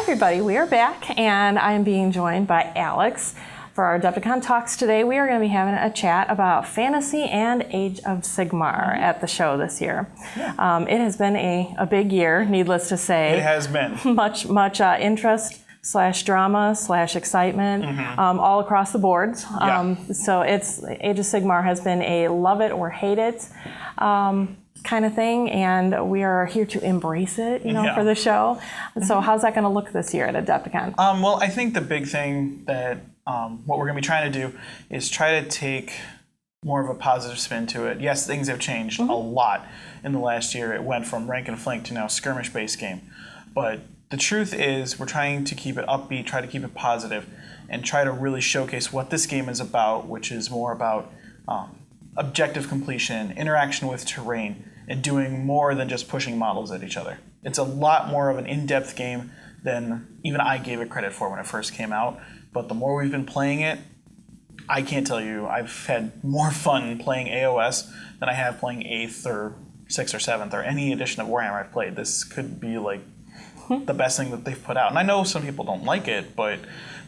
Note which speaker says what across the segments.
Speaker 1: everybody, we are back and I'm being joined by Alex. For our AdeptiCon talks today, we are going to be having a chat about fantasy and Age of Sigmar at the show this year. Yeah. It has been a big year, needless to say.
Speaker 2: It has been.
Speaker 1: Much interest / drama / excitement all across the boards. So it's Age of Sigmar has been a love it or hate it kind of thing, and we are here to embrace it, for the show. So how's that going to look this year at AdeptiCon?
Speaker 2: Well, I think the big thing that what we're going to be trying to do is try to take more of a positive spin to it. Yes, things have changed a lot in the last year. It went from rank and flank to now skirmish-based game. But the truth is we're trying to keep it upbeat, try to keep it positive, and try to really showcase what this game is about, which is more about objective completion, interaction with terrain, and doing more than just pushing models at each other. It's a lot more of an in-depth game than even I gave it credit for when it first came out. But the more we've been playing it, I can't tell you, I've had more fun playing AOS than I have playing 8th or 6th or 7th or any edition of Warhammer I've played. This could be like the best thing that they've put out. And I know some people don't like it, but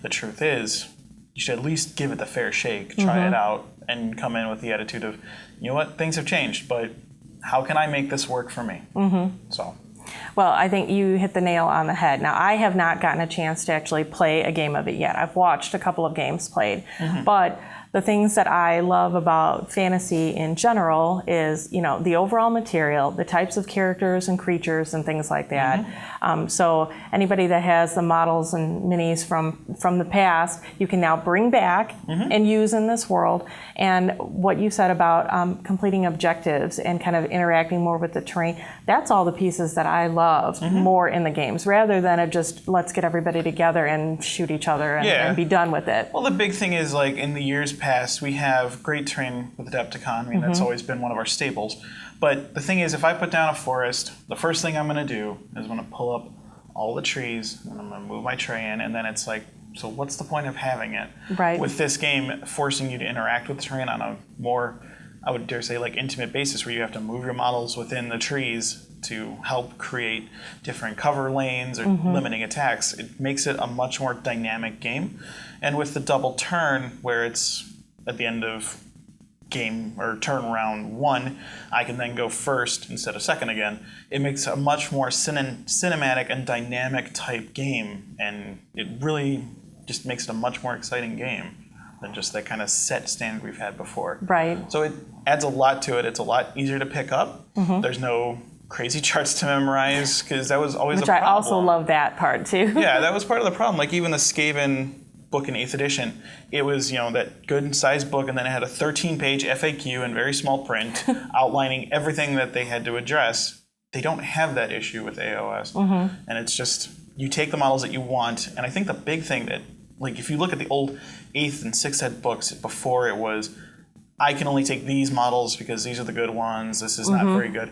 Speaker 2: the truth is, you should at least give it the fair shake, try it out, and come in with the attitude of, you know what, things have changed, but how can I make this work for me?
Speaker 1: Well, I think you hit the nail on the head. Now, I have not gotten a chance to actually play a game of it yet. I've watched a couple of games played, but the things that I love about fantasy in general is, the overall material, the types of characters and creatures and things like that. So anybody that has the models and minis from the past, you can now bring back and use in this world. And what you said about completing objectives and kind of interacting more with the terrain, that's all the pieces that I love more in the games, rather than it just let's get everybody together and shoot each other and be done with it.
Speaker 2: Well, the big thing is, like, in the years past, we have great terrain with AdeptiCon. I mean, that's always been one of our staples. But the thing is, if I put down a forest, the first thing I'm going to do is I'm going to pull up all the trees, and I'm going to move my tray in, and then it's like, so what's the point of having it?
Speaker 1: Right.
Speaker 2: With this game forcing you to interact with the terrain on a more, I would dare say, like, intimate basis, where you have to move your models within the trees to help create different cover lanes or limiting attacks, it makes it a much more dynamic game. And with the double turn, where it's at the end of game or turn round 1, I can then go first instead of second again. It makes a much more cinematic and dynamic type game, and it really just makes it a much more exciting game than just that kind of set standard we've had before.
Speaker 1: Right.
Speaker 2: So it adds a lot to it. It's a lot easier to pick up. There's no crazy charts to memorize, because that was always a problem.
Speaker 1: Which I also love that part too.
Speaker 2: Yeah, that was part of the problem. Like, even the Skaven book in 8th edition, it was, that good sized book, and then it had a 13-page FAQ in very small print outlining everything that they had to address. They don't have that issue with AOS. And it's just, you take the models that you want. And I think the big thing that, like, if you look at the old 8th and 6th ed books before, it was, I can only take these models because these are the good ones, this is not very good.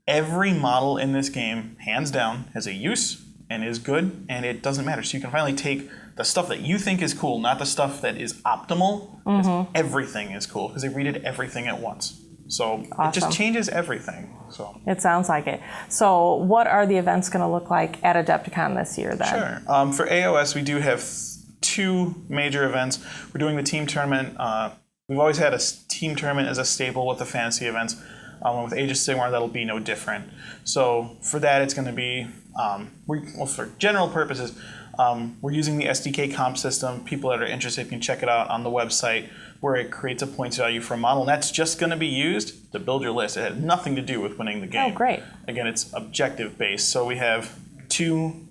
Speaker 2: Every model in this game, hands down, has a use and is good, and it doesn't matter. So you can finally take the stuff that you think is cool, not the stuff that is optimal, because everything is cool, because they redid everything at once. So It just changes everything. So
Speaker 1: it sounds like it. So what are the events going to look like at AdeptiCon this year then?
Speaker 2: Sure. For AOS, we do have 2 major events. We're doing the team tournament. We've always had a team tournament as a staple with the fantasy events. With Age of Sigmar, that'll be no different. So for that, it's going to be, for general purposes, we're using the SDK comp system. People that are interested can check it out on the website, where it creates a points value for a model. And that's just going to be used to build your list. It had nothing to do with winning the game.
Speaker 1: Oh, great.
Speaker 2: Again, it's objective based. So we have 2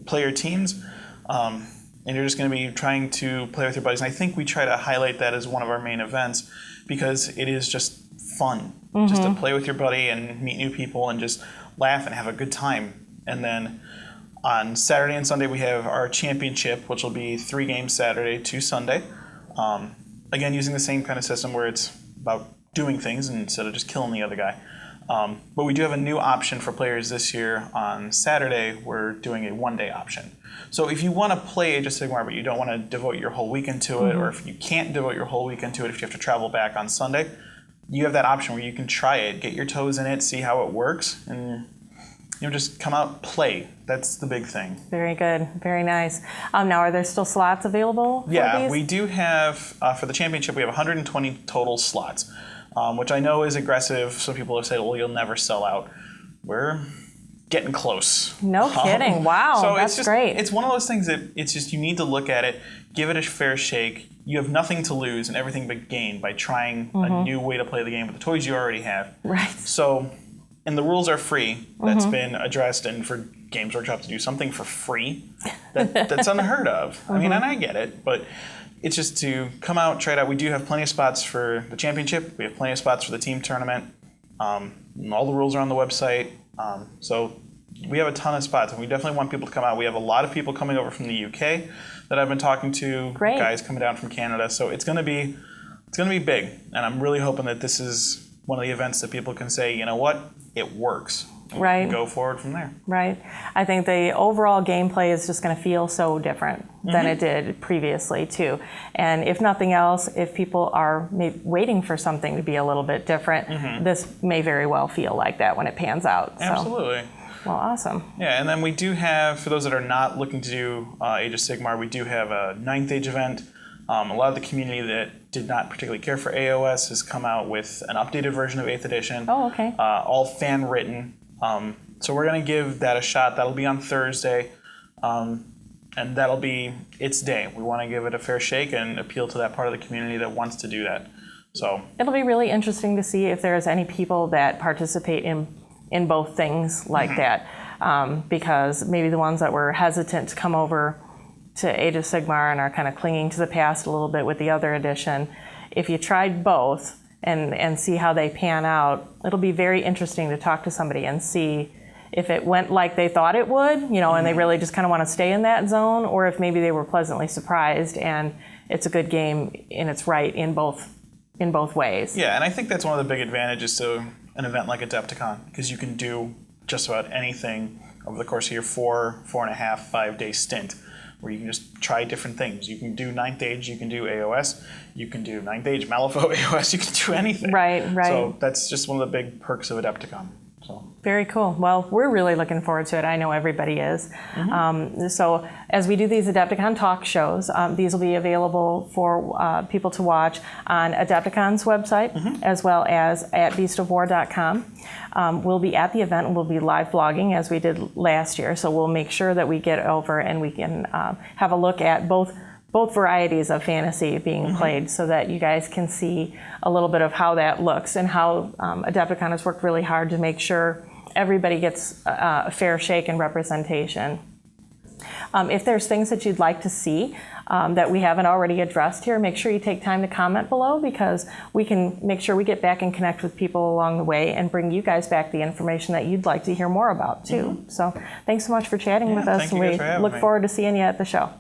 Speaker 2: player teams, and you're just going to be trying to play with your buddies. And I think we try to highlight that as one of our main events, because it is just fun. Just to play with your buddy and meet new people and just laugh and have a good time. And then on Saturday and Sunday, we have our championship, which will be 3 games Saturday, 2 Sunday. Again, using the same kind of system where it's about doing things instead of just killing the other guy. But we do have a new option for players this year. On Saturday, we're doing a 1-day option. So if you want to play Age of Sigmar, but you don't want to devote your whole weekend to it, or if you can't devote your whole weekend to it, if you have to travel back on Sunday, you have that option where you can try it, get your toes in it, see how it works, and just come out, play. That's the big thing.
Speaker 1: Very good. Very nice. Now, are there still slots available for these?
Speaker 2: We do have, for the championship, we have 120 total slots, which I know is aggressive. Some people have said, well, you'll never sell out. We're getting close.
Speaker 1: No kidding. Wow,
Speaker 2: so
Speaker 1: that's great.
Speaker 2: It's one of those things that it's just you need to look at it, give it a fair shake. You have nothing to lose and everything but gain by trying a new way to play the game with the toys you already have.
Speaker 1: Right.
Speaker 2: So, and the rules are free. That's been addressed, and for Games Workshop to do something for free, that's unheard of. I mean, and I get it, but it's just to come out, try it out. We do have plenty of spots for the championship. We have plenty of spots for the team tournament. And all the rules are on the website. So we have a ton of spots, and we definitely want people to come out. We have a lot of people coming over from the UK that I've been talking to.
Speaker 1: Great.
Speaker 2: Guys coming down from Canada. So it's gonna be big, and I'm really hoping that this is one of the events that people can say, you know what, it works.
Speaker 1: Right.
Speaker 2: And go forward from there.
Speaker 1: Right. I think the overall gameplay is just going to feel so different than it did previously, too. And if nothing else, if people are waiting for something to be a little bit different, this may very well feel like that when it pans out.
Speaker 2: Absolutely.
Speaker 1: So, well, awesome.
Speaker 2: Yeah, and then we do have, for those that are not looking to do Age of Sigmar, we do have a 9th Age event. A lot of the community that did not particularly care for AOS has come out with an updated version of 8th edition.
Speaker 1: Oh, okay.
Speaker 2: All fan written. So we're going to give that a shot. That'll be on Thursday. And that'll be its day. We want to give it a fair shake and appeal to that part of the community that wants to do that. So
Speaker 1: it'll be really interesting to see if there's any people that participate in both things like that. Because maybe the ones that were hesitant to come over to Age of Sigmar and are kind of clinging to the past a little bit with the other edition, if you tried both and see how they pan out, it'll be very interesting to talk to somebody and see if it went like they thought it would, and they really just kind of want to stay in that zone, or if maybe they were pleasantly surprised and it's a good game and it's right in both ways.
Speaker 2: Yeah, and I think that's one of the big advantages to an event like AdeptiCon, because you can do just about anything over the course of your 4.5, 5 day stint, where you can just try different things. You can do 9th Age, you can do AOS, you can do 9th Age, Malifaux, AOS, you can do anything.
Speaker 1: Right.
Speaker 2: So that's just one of the big perks of AdeptiCon. So.
Speaker 1: Very cool. Well, we're really looking forward to it. I know everybody is. So as we do these Adepticon talk shows, these will be available for people to watch on Adepticon's website, as well as at beastofwar.com. We'll be at the event and we'll be live blogging as we did last year. So we'll make sure that we get over and we can have a look at both varieties of fantasy being played, so that you guys can see a little bit of how that looks and how Adepticon has worked really hard to make sure everybody gets a fair shake and representation. If there's things that you'd like to see that we haven't already addressed here, make sure you take time to comment below, because we can make sure we get back and connect with people along the way and bring you guys back the information that you'd like to hear more about too. So thanks so much for chatting with us, and we look forward to seeing you at the show.